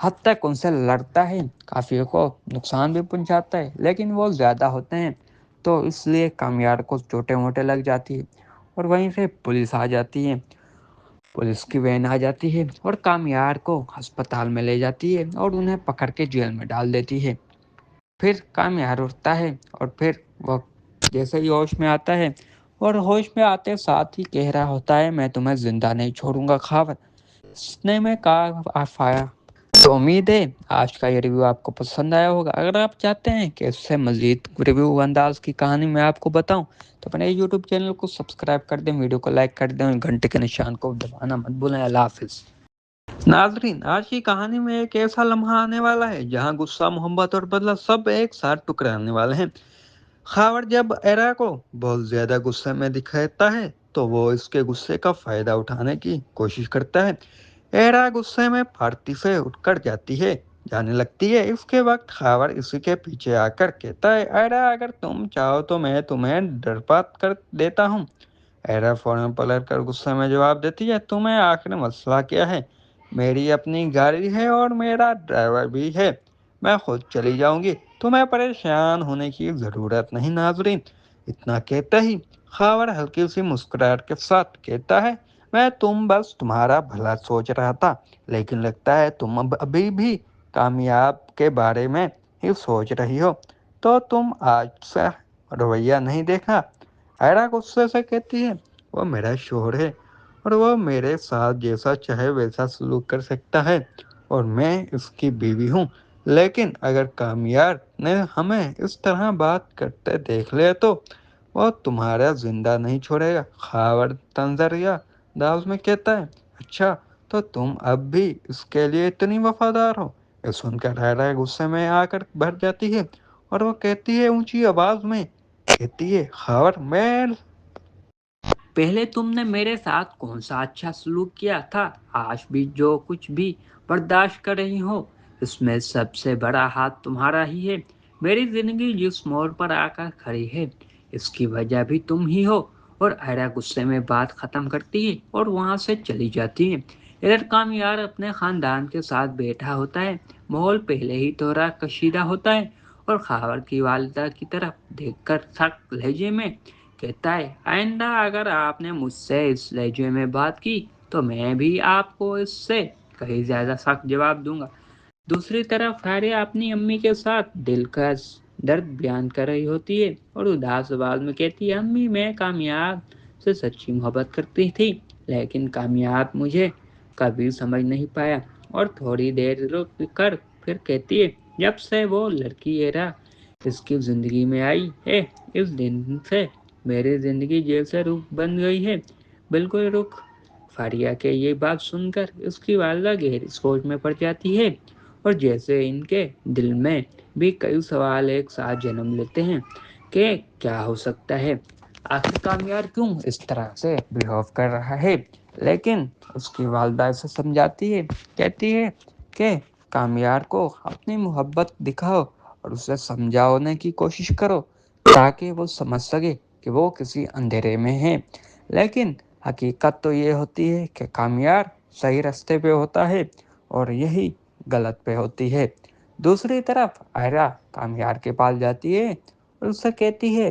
حد تک ان سے لڑتا ہے، کافی کو نقصان بھی پہنچاتا ہے، لیکن وہ زیادہ ہوتے ہیں تو اس لیے کامیار کو چوٹے موٹے لگ جاتی ہے، اور وہیں سے پولیس آ جاتی ہے، پولیس کی وین آ جاتی ہے اور کامیار کو ہسپتال میں لے جاتی ہے اور انہیں پکڑ کے جیل میں ڈال دیتی ہے۔ پھر کامیار اٹھتا ہے اور پھر وہ جیسے ہی ہوش میں آتا ہے، اور ہوش میں آتے ساتھ ہی کہہ رہا ہوتا ہے میں تمہیں زندہ نہیں چھوڑوں گا خاور۔ سننے میں آیا تو امید ہے آج کا یہ ریویو آپ کو پسند آیا ہوگا۔ اگر آپ چاہتے ہیں کہ اس سے مزید ریویو انداز کی کہانی میں آپ کو بتاؤں تو اپنے یوٹیوب چینل کو سبسکرائب کر دیں، ویڈیو کو لائک کر دیں اور گھنٹے کے نشان کو دبانا مت بھولیں۔ اللہ حافظ ناظرین، آج کی کہانی میں ایک ایسا لمحہ آنے والا ہے جہاں غصہ، محبت اور بدلہ سب ایک ساتھ ٹکرانے والے ہیں۔ خاور جب ایرا کو بہت زیادہ غصے میں دکھاتا ہے تو وہ اس کے غصے کا فائدہ اٹھانے کی کوشش کرتا ہے۔ ایرا غصے میں پھاڑتی سے اٹھ کر جانے لگتی ہے۔ اس کے وقت خاور اسی کے پیچھے آ کر کہتا ہے ایرا اگر تم چاہو تو میں تمہیں ڈرپات کر دیتا ہوں۔ ایرا فوراً پلٹ کر غصے میں جواب دیتی ہے تمہیں آخر مسئلہ کیا ہے؟ میری اپنی گاڑی ہے اور میرا ڈرائیور بھی ہے، میں خود چلی جاؤں گی، تمہیں پریشان ہونے کی ضرورت نہیں۔ ناظرین، اتنا کہتے ہی خاور ہلکی سی مسکراہٹ کے ساتھ کہتا ہے میں بس تمہارا بھلا سوچ رہا تھا، لیکن لگتا ہے تم ابھی بھی کامیاب کے بارے میں ہی سوچ رہی ہو، تو تم آج سے رویہ نہیں دیکھا۔ ایرا غصے سے کہتی ہے وہ میرا شوہر ہے اور وہ میرے ساتھ جیسا چاہے ویسا سلوک کر سکتا ہے اور میں اس کی بیوی ہوں، لیکن اگر کامیار نے ہمیں اس طرح بات کرتے دیکھ لے تو وہ تمہارا زندہ نہیں چھوڑے گا۔ خاور تنزیہ انداز میں کہتا ہے اچھا تو تم اب بھی اس کے لیے اتنی وفادار ہو؟ یہ سن کر ایرا غصے میں آ کر بھر جاتی ہے اور وہ کہتی ہے اونچی آواز میں کہتی ہے خاور میں پہلے تم نے میرے ساتھ کون سا اچھا سلوک کیا تھا؟ آج بھی جو کچھ بھی برداشت کر رہی ہو اس میں سب سے بڑا ہاتھ تمہارا ہی ہے۔ میری زندگی جس موڑ پر آ کر کھڑی ہے اس کی وجہ بھی تم ہی ہو۔ اور ایرا غصے میں بات ختم کرتی ہے اور وہاں سے چلی جاتی ہے۔ ادھر کامیار اپنے خاندان کے ساتھ بیٹھا ہوتا ہے، ماحول پہلے ہی تھوڑا کشیدہ ہوتا ہے، اور خاور کی والدہ کی طرف دیکھ کر سخت لہجے میں کہتا ہے آئندہ اگر آپ نے مجھ سے اس لہجے میں بات کی تو میں بھی آپ کو اس سے کہیں زیادہ سخت جواب دوں گا۔ دوسری طرف ہاریہ اپنی امی کے ساتھ دل کا درد بیان کر رہی ہوتی ہے اور اداس آواز میں کہتی ہے امی میں کامیاب سے سچی محبت کرتی تھی، لیکن کامیاب مجھے کبھی سمجھ نہیں پایا۔ اور تھوڑی دیر رک کر پھر کہتی ہے جب سے وہ لڑکی ایرا اس کی زندگی میں آئی ہے اس دن سے میری زندگی جیسے رخ بن گئی ہے، بالکل رخ۔ فاریہ کے یہ بات سن کر اس کی والدہ گہری سوچ میں پڑ جاتی ہے اور جیسے ان کے دل میں بھی کئی سوال ایک ساتھ جنم لیتے ہیں کہ کیا ہو سکتا ہے، آخر کامیار کیوں اس طرح سے بیہیو کر رہا ہے۔ لیکن اس کی والدہ اسے سمجھاتی ہے، کہتی ہے کہ کامیار کو اپنی محبت دکھاؤ اور اسے سمجھانے کی کوشش کرو تاکہ وہ سمجھ سکے کہ وہ کسی اندھیرے میں ہے، لیکن حقیقت تو یہ ہوتی ہے کہ کامیار صحیح راستے پہ ہوتا ہے اور یہی غلط پہ ہوتی ہے۔ دوسری طرف آئرا کامیار کے پاس جاتی ہے اور اس سے کہتی ہے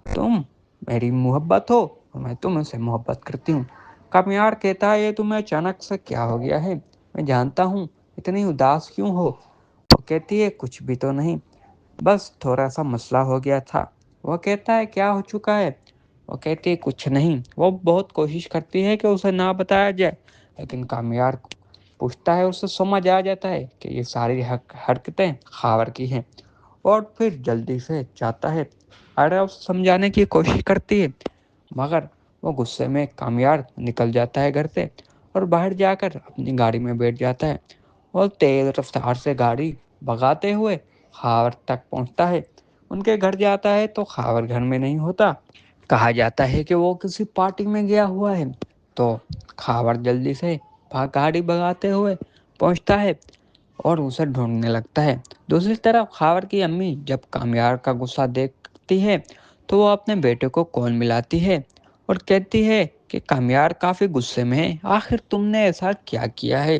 تم میری محبت ہو اور میں تم سے محبت کرتی ہوں۔ کامیار کہتا ہے یہ تمہیں اچانک سے کیا ہو گیا ہے؟ میں جانتا ہوں اتنی اداس کیوں ہو؟ وہ کہتی ہے کچھ بھی تو نہیں، بس تھوڑا سا مسئلہ ہو گیا تھا۔ وہ کہتا ہے کیا ہو چکا ہے؟ وہ کہتی ہے کچھ نہیں۔ وہ بہت کوشش کرتی ہے کہ اسے نہ بتایا جائے، لیکن کامیار پوچھتا ہے، اسے سمجھ آ جاتا ہے کہ یہ ساری حرکتیں خاور کی ہیں اور پھر جلدی سے جاتا ہے۔ آئرا اسے سمجھانے کی کوشش کرتی ہے مگر وہ غصے میں کامیار نکل جاتا ہے گھر سے اور باہر جا کر اپنی گاڑی میں بیٹھ جاتا ہے اور تیز رفتار سے گاڑی بھگاتے ہوئے خاور تک پہنچتا ہے۔ ان کے گھر جاتا ہے تو خاور گھر میں نہیں ہوتا، کہا جاتا ہے کہ وہ کسی پارٹی میں گیا ہوا ہے، تو خاور جلدی سے گاڑی بھگاتے ہوئے پہنچتا ہے اور اسے ڈھونڈنے لگتا ہے۔ دوسری طرف خاور کی امی جب کامیار کا غصہ دیکھتی ہے تو وہ اپنے بیٹے کو کون ملاتی ہے اور کہتی ہے کہ کامیار کافی غصے میں ہے، آخر تم نے ایسا کیا کیا ہے؟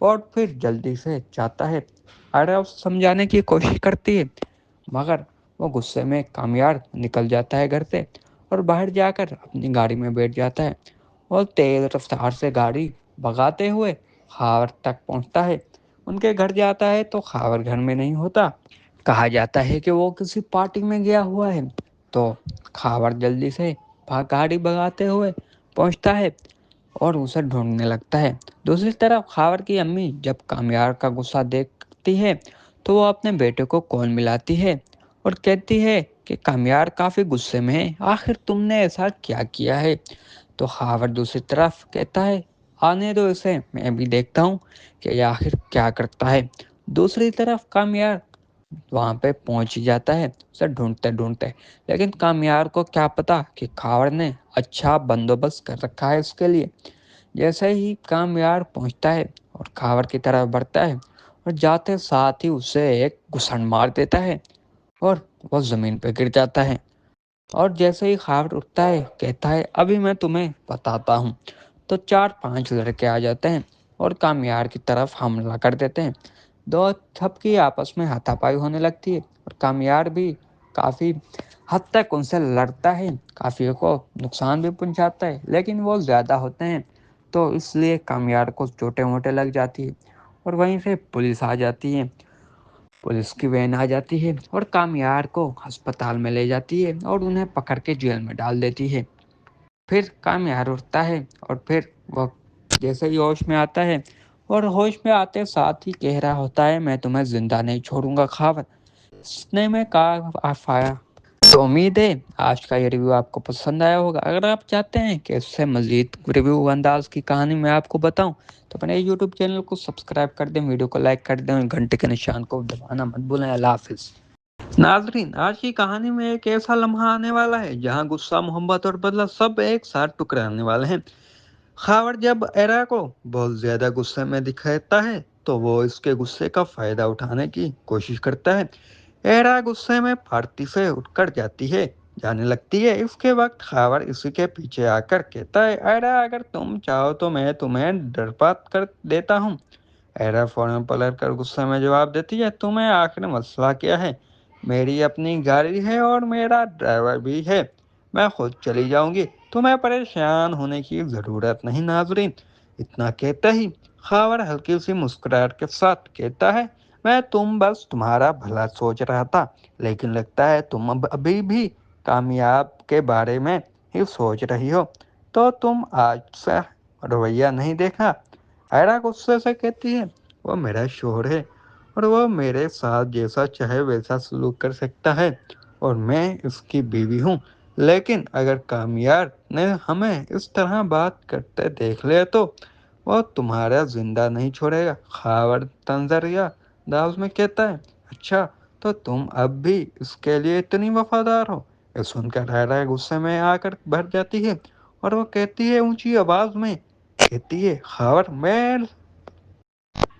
اور پھر جلدی سے جاتا ہے۔ آریا اسے سمجھانے کی کوشش کرتی ہے، مگر وہ غصے میں کامیار نکل جاتا ہے گھر سے اور باہر جا کر اپنی گاڑی میں بیٹھ جاتا ہے اور تیز رفتار سے گاڑی بھگاتے ہوئے خاور تک پہنچتا ہے۔ ان کے گھر جاتا ہے تو خاور گھر میں نہیں ہوتا۔ کہا جاتا ہے کہ وہ کسی پارٹی میں گیا ہوا ہے، تو خاور جلدی سے گاڑی بھگاتے ہوئے پہنچتا ہے اور اسے ڈھونڈنے لگتا ہے۔ دوسری طرف خاور کی امی جب کامیار کا غصہ دیکھتی ہے تو وہ اپنے بیٹے کو کال ملاتی ہے اور کہتی ہے کہ کامیار کافی غصے میں ہے، آخر تم نے ایسا کیا کیا ہے؟ تو خاور دوسری طرف کہتا ہے آنے دو اسے، میں بھی دیکھتا ہوں کہ یہ آخر کیا کرتا ہے۔ دوسری طرف کامیار وہاں پہ پہنچ ہی جاتا ہے اسے ڈھونڈتے ڈھونڈتے، لیکن کامیار کو کیا پتا کہ خاور نے اچھا بندوبست کر رکھا ہے اس کے لیے۔ جیسے ہی کامیار پہنچتا ہے اور خاور کی طرف بڑھتا ہے اور جاتے ساتھ ہی اسے ایک گھسڑ مار دیتا ہے اور وہ زمین پہ گر جاتا ہے۔ اور جیسے ہی خاور اٹھتا ہے کہتا ہے ابھی میں تمہیں بتاتا ہوں۔ تو 4-5 لڑکے آ جاتے ہیں اور کامیار کی طرف حملہ کر دیتے ہیں۔ دو سب کی آپس میں ہاتھاپائی ہونے لگتی ہے اور کامیار بھی کافی حد تک ان سے لڑتا ہے، کافی کو نقصان بھی پہنچاتا ہے، لیکن وہ زیادہ ہوتے ہیں تو اس لیے کامیار کو چوٹے موٹے لگ جاتی ہے اور وہیں سے پولیس آ جاتی ہے۔ پولیس کی وین آ جاتی ہے اور کامیار کو ہسپتال میں لے جاتی ہے اور انہیں پکڑ کے جیل میں ڈال دیتی ہے۔ پھر کامیار اٹھتا ہے اور پھر وہ جیسے ہی ہوش میں آتا ہے اور ہوش میں آتے ساتھ ہی کہہ رہا ہوتا ہے میں تمہیں زندہ نہیں چھوڑوں گا خاور۔ سننے میں آیا تو امید ہے آج کا یہ ریویو آپ کو پسند آیا ہوگا۔ اگر آپ چاہتے ہیں کہ اس سے مزید ریویو انداز کی کہانی میں آپ کو بتاؤں تو اپنے یوٹیوب چینل کو سبسکرائب کر دیں، ویڈیو کو لائک کر دیں اور گھنٹے کے نشان کو دبانا مت بھولیں۔ اللہ حافظ ناظرین، آج کی کہانی میں ایک ایسا لمحہ آنے والا ہے جہاں غصہ، محبت اور بدلہ سب ایک ساتھ ٹکرانے والے ہیں۔ خاور جب ایرا کو بہت زیادہ غصے میں دکھاتا ہے تو وہ اس کے غصے کا فائدہ اٹھانے کی کوشش کرتا ہے۔ ایرا غصے میں پھاڑتی سے اٹھ کر جانے لگتی ہے۔ اس کے وقت خاور اسی کے پیچھے آ کر کہتا ہے ایرا اگر تم چاہو تو میں تمہیں ڈرپات کر دیتا ہوں۔ ایرا فوراً پلٹ کر غصے میں جواب دیتی ہے تمہیں آخر مسئلہ کیا ہے؟ میری اپنی گاڑی ہے اور میرا ڈرائیور بھی ہے، میں خود چلی جاؤں گی، تمہیں پریشان ہونے کی ضرورت نہیں۔ ناظرین، اتنا کہتے ہی خاور ہلکی سی مسکراہٹ کے ساتھ کہتا ہے میں بس تمہارا بھلا سوچ رہا تھا، لیکن لگتا ہے تم ابھی بھی کامیاب کے بارے میں ہی سوچ رہی ہو، تو تم آج سے رویہ نہیں دیکھا۔ ایرا غصے سے کہتی ہے وہ میرا شوہر ہے اور وہ میرے ساتھ جیسا چاہے ویسا سلوک کر سکتا ہے اور میں اس کی بیوی ہوں، لیکن اگر کامیار نے ہمیں اس طرح بات کرتے دیکھ لیا تو وہ تمہارا زندہ نہیں چھوڑے گا۔ خاور تنزیہ انداز میں کہتا ہے اچھا تو تم اب بھی اس کے لیے اتنی وفادار ہو؟ یہ سن کر ایرا غصے میں آ کر بھر جاتی ہے اور وہ کہتی ہے اونچی آواز میں کہتی ہے خاور میں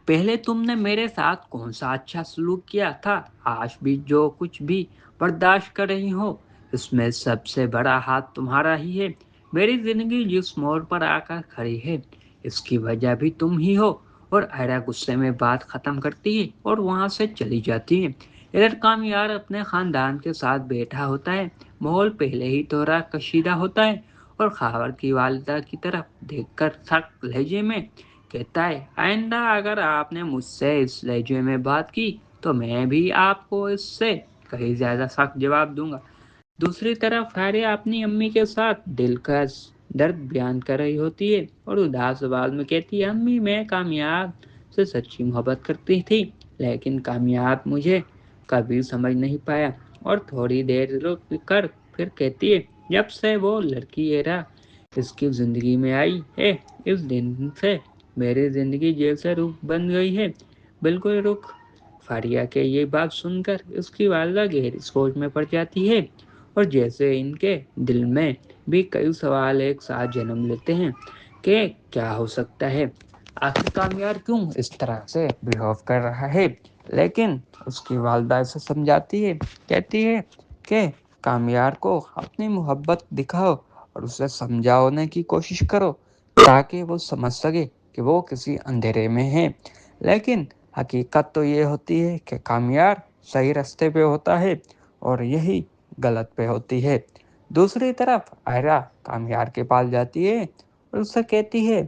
پہلے تم نے میرے ساتھ کون سا اچھا سلوک کیا تھا؟ آج بھی جو کچھ بھی برداشت کر رہی ہو اس میں سب سے بڑا ہاتھ تمہارا ہی ہے۔ میری زندگی جس موڑ پر آ کر کھڑی ہے اس کی وجہ بھی تم ہی ہو۔ اور ایرا غصے میں بات ختم کرتی ہے اور وہاں سے چلی جاتی ہے۔ ادھر کامیار اپنے خاندان کے ساتھ بیٹھا ہوتا ہے، ماحول پہلے ہی تھوڑا کشیدہ ہوتا ہے اور خاور کی والدہ کی طرف دیکھ کر سخت لہجے میں کہتا ہے آئندہ اگر آپ نے مجھ سے اس لہجے میں بات کی تو میں بھی آپ کو اس سے کہیں زیادہ سخت جواب دوں گا۔ دوسری طرف فاریہ اپنی امی کے ساتھ دل کا درد بیان کر رہی ہوتی ہے اور اداس آواز میں کہتی ہے امی میں کامیاب سے سچی محبت کرتی تھی، لیکن کامیاب مجھے کبھی سمجھ نہیں پایا۔ اور تھوڑی دیر رک کر پھر کہتی ہے جب سے وہ لڑکی ایرا اس کی زندگی میں آئی ہے اس دن سے میری زندگی جیسے رخ بن گئی ہے، بالکل رخ۔ فاریہ کے یہ بات سن کر اس کی والدہ گہری سوچ میں پڑ جاتی ہے اور جیسے ان کے دل میں بھی کئی سوال ایک ساتھ جنم لیتے ہیں کہ کیا ہو سکتا ہے، آخر کامیار کیوں اس طرح سے بیہیو کر رہا ہے۔ لیکن اس کی والدہ اسے سمجھاتی ہے، کہتی ہے کہ کامیار کو اپنی محبت دکھاؤ اور اسے سمجھانے کی کوشش کرو تاکہ وہ سمجھ سکے کہ وہ کسی اندھیرے میں ہے، لیکن حقیقت تو یہ ہوتی ہے کہ کامیار صحیح راستے پہ ہوتا ہے اور یہی غلط پہ ہوتی ہے۔ دوسری طرف آئرا کامیار کے پاس جاتی ہے اور اس سے کہتی ہے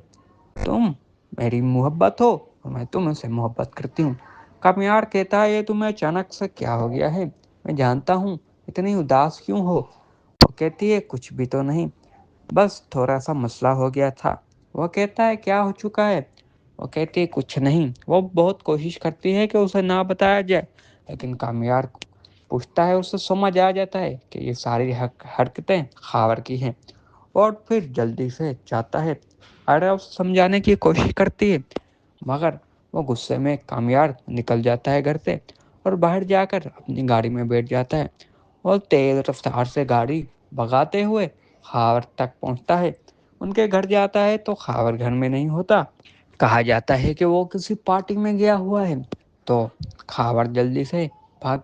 تم میری محبت ہو اور میں تم سے محبت کرتی ہوں۔ کامیار کہتا ہے یہ تمہیں اچانک سے کیا ہو گیا ہے، میں جانتا ہوں اتنی اداس کیوں ہو۔ وہ کہتی ہے کچھ بھی تو نہیں، بس تھوڑا سا مسئلہ ہو گیا تھا۔ وہ کہتا ہے کیا ہو چکا ہے؟ وہ کہتی ہے کچھ نہیں۔ وہ بہت کوشش کرتی ہے کہ اسے نہ بتایا جائے، لیکن کامیار پوچھتا ہے، اسے سمجھ آ جاتا ہے کہ یہ ساری حرکتیں خاور کی ہیں اور پھر جلدی سے جاتا ہے۔ آئرا اسے سمجھانے کی کوشش کرتی ہے، مگر وہ غصے میں کامیار نکل جاتا ہے گھر سے اور باہر جا کر اپنی گاڑی میں بیٹھ جاتا ہے اور تیز رفتار سے گاڑی بھگاتے ہوئے خاور تک پہنچتا ہے۔ ان کے گھر جاتا ہے تو خاور گھر میں نہیں ہوتا، کہا جاتا ہے کہ وہ کسی پارٹی میں گیا ہوا ہے۔ تو خاور جلدی سے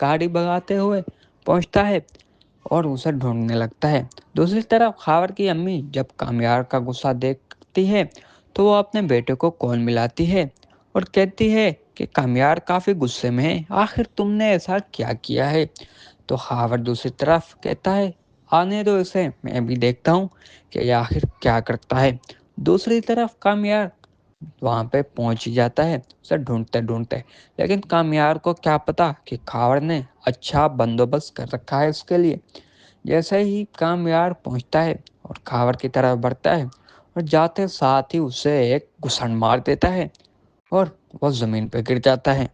گاڑی بھگاتے ہوئے پہنچتا ہے اور اسے ڈھونڈنے لگتا ہے۔ دوسری طرف خاور کی امی جب کامیار کا غصہ دیکھتی ہے تو وہ اپنے بیٹے کو کال ملاتی ہے اور کہتی ہے کہ کامیار کافی غصے میں ہے، آخر تم نے ایسا کیا کیا ہے؟ تو خاور دوسری طرف کہتا ہے آنے دو اسے، میں بھی دیکھتا ہوں کہ یہ آخر کیا کرتا ہے۔ دوسری طرف کامیار وہاں پہ پہنچ جاتا ہے اسے ڈھونڈتے ڈھونڈتے، لیکن کامیار کو کیا پتا کہ خاور نے اچھا بندوبست کر رکھا ہے اس کے لیے۔ جیسے ہی کامیار پہنچتا ہے اور خاور کی طرف بڑھتا ہے اور جاتے ساتھ ہی اسے ایک گھسن مار دیتا ہے اور وہ زمین پہ گر جاتا ہے۔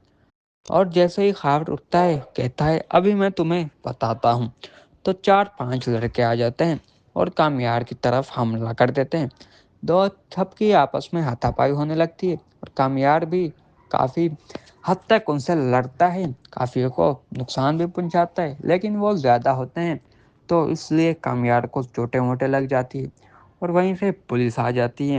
اور جیسے ہی خاور اٹھتا ہے کہتا ہے ابھی میں تمہیں بتاتا ہوں۔ تو 4-5 لڑکے آ جاتے ہیں اور کامیار کی طرف حملہ کر دیتے ہیں۔ دو سب کی آپس میں ہاتھاپائی ہونے لگتی ہے اور کامیار بھی کافی حد تک ان سے لڑتا ہے، کافی کو نقصان بھی پہنچاتا ہے، لیکن وہ زیادہ ہوتے ہیں تو اس لیے کامیار کو چوٹے موٹے لگ جاتی ہے اور وہیں سے پولیس آ جاتی ہے۔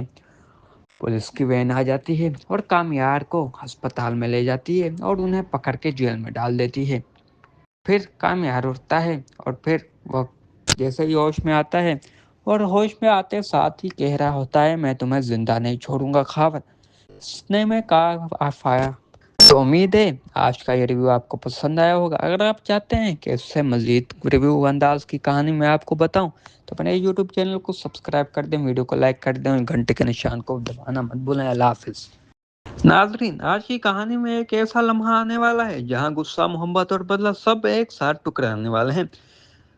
پولیس کی وین آ جاتی ہے اور کامیار کو ہسپتال میں لے جاتی ہے اور انہیں پکڑ کے جیل میں ڈال دیتی ہے۔ پھر کامیار اٹھتا ہے اور پھر وہ جیسے ہی ہوش میں آتا ہے اور ہوش میں آتے ساتھ ہی کہہ رہا ہوتا ہے میں تمہیں زندہ نہیں چھوڑوں گا خاور۔ سننے میں آیا تو امید ہے آج کا یہ ریویو آپ کو پسند آیا ہوگا۔ اگر آپ چاہتے ہیں کہ اس سے مزید ریویو انداز کی کہانی میں آپ کو بتاؤں تو اپنے یوٹیوب چینل کو سبسکرائب کر دیں، ویڈیو کو لائک کر دیں اور گھنٹے کے نشان کو دبانا مت بھولیں۔ اللہ حافظ ناظرین، آج کی کہانی میں ایک ایسا لمحہ آنے والا ہے جہاں غصہ، محبت اور بدلہ سب ایک ساتھ ٹکرانے والے ہیں۔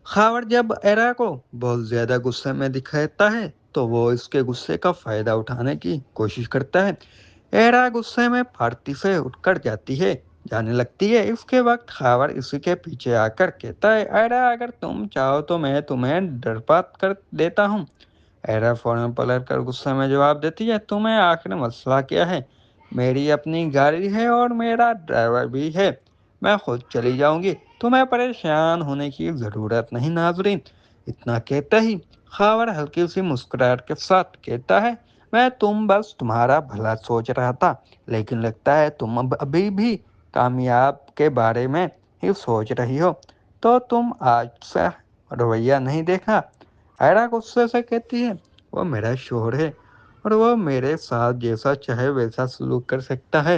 خاور جب ایرا کو بہت زیادہ غصے میں دکھاتا ہے تو وہ اس کے غصے کا فائدہ اٹھانے کی کوشش کرتا ہے۔ ایرا غصے میں پھاڑتی سے اٹھ کر جانے لگتی ہے۔ اس کے وقت خاور اسی کے پیچھے آ کر کہتا ہے ایرا اگر تم چاہو تو میں تمہیں ڈرپات کر دیتا ہوں۔ ایرا فوراً پلٹ کر غصے میں جواب دیتی ہے تمہیں آخر مسئلہ کیا ہے؟ میری اپنی گاڑی ہے اور میرا ڈرائیور بھی ہے، میں خود چلی جاؤں گی، تمہیں پریشان ہونے کی ضرورت نہیں۔ ناظرین، اتنا کہتا ہی خاور ہلکی سی مسکراہٹ کے ساتھ کہتا ہے میں بس تمہارا بھلا سوچ رہا تھا، لیکن لگتا ہے تم ابھی بھی کامیاب کے بارے میں ہی سوچ رہی ہو، تو تم آج سے رویہ نہیں دیکھا۔ ایرا غصے سے کہتی ہے وہ میرا شوہر ہے اور وہ میرے ساتھ جیسا چاہے ویسا سلوک کر سکتا ہے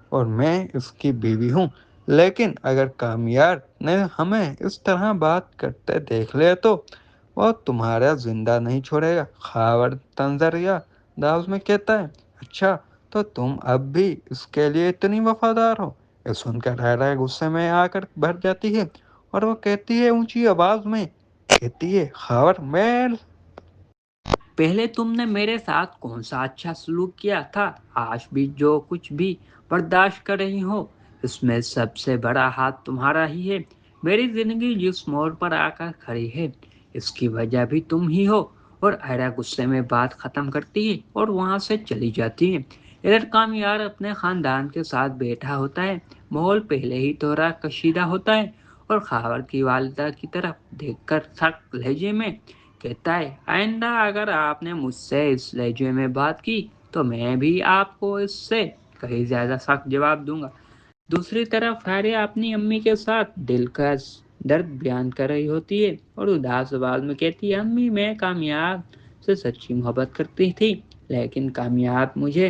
اور میں اس کی بیوی ہوں، لیکن اگر کامیار نے ہمیں اس طرح بات کرتے دیکھ لیا تو وہ تمہارا زندہ نہیں چھوڑے گا۔ خاور تنزیہ انداز میں کہتا ہے اچھا تو تم اب بھی اس کے لیے اتنی وفادار ہو؟ یہ سن کر ایرا غصے میں آ کر بھر جاتی ہے اور وہ کہتی ہے اونچی آواز میں کہتی ہے خاور میں پہلے تم نے میرے ساتھ کون سا اچھا سلوک کیا تھا؟ آج بھی جو کچھ بھی برداشت کر رہی ہو اس میں سب سے بڑا ہاتھ تمہارا ہی ہے۔ میری زندگی جس موڑ پر آ کر کھڑی ہے اس کی وجہ بھی تم ہی ہو۔ اور ایرا غصے میں بات ختم کرتی ہے اور وہاں سے چلی جاتی ہے۔ ادھر کامیار اپنے خاندان کے ساتھ بیٹھا ہوتا ہے، ماحول پہلے ہی تھوڑا کشیدہ ہوتا ہے اور خاور کی والدہ کی طرف دیکھ کر سخت لہجے میں کہتا ہے آئندہ اگر آپ نے مجھ سے اس لہجے میں بات کی تو میں بھی آپ کو اس سے کہیں زیادہ سخت جواب دوں گا۔ دوسری طرف ہاریا اپنی امی کے ساتھ دل کا درد بیان کر رہی ہوتی ہے اور اداس آواز میں کہتی ہے امی میں کامیاب سے سچی محبت کرتی تھی، لیکن کامیاب مجھے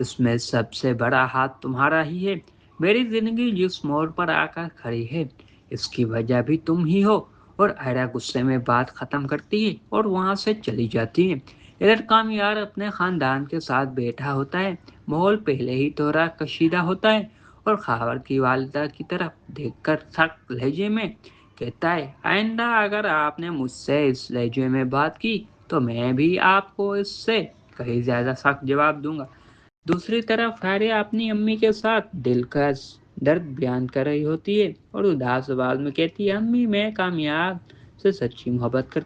اس میں سب سے بڑا ہاتھ تمہارا ہی ہے۔ میری زندگی جس موڑ پر آ کر کھڑی ہے اس کی وجہ بھی تم ہی ہو۔ اور ایرا غصے میں بات ختم کرتی ہے اور وہاں سے چلی جاتی ہے۔ ادھر کامیار اپنے خاندان کے ساتھ بیٹھا ہوتا ہے۔ ماحول پہلے ہی تھوڑا کشیدہ ہوتا ہے اور خاور کی والدہ کی طرف دیکھ کر سخت لہجے میں کہتا ہے، آئندہ اگر آپ نے مجھ سے اس لہجے میں بات کی تو میں بھی آپ کو اس سے کہیں زیادہ سخت جواب دوں گا۔ دوسری طرف ہاریہ اپنی امی کے ساتھ دل کا درد بیان کر رہی ہوتی ہے اور اداس آواز میں کہتی ہے، امی میں کامیاب سے سچی محبت کرتی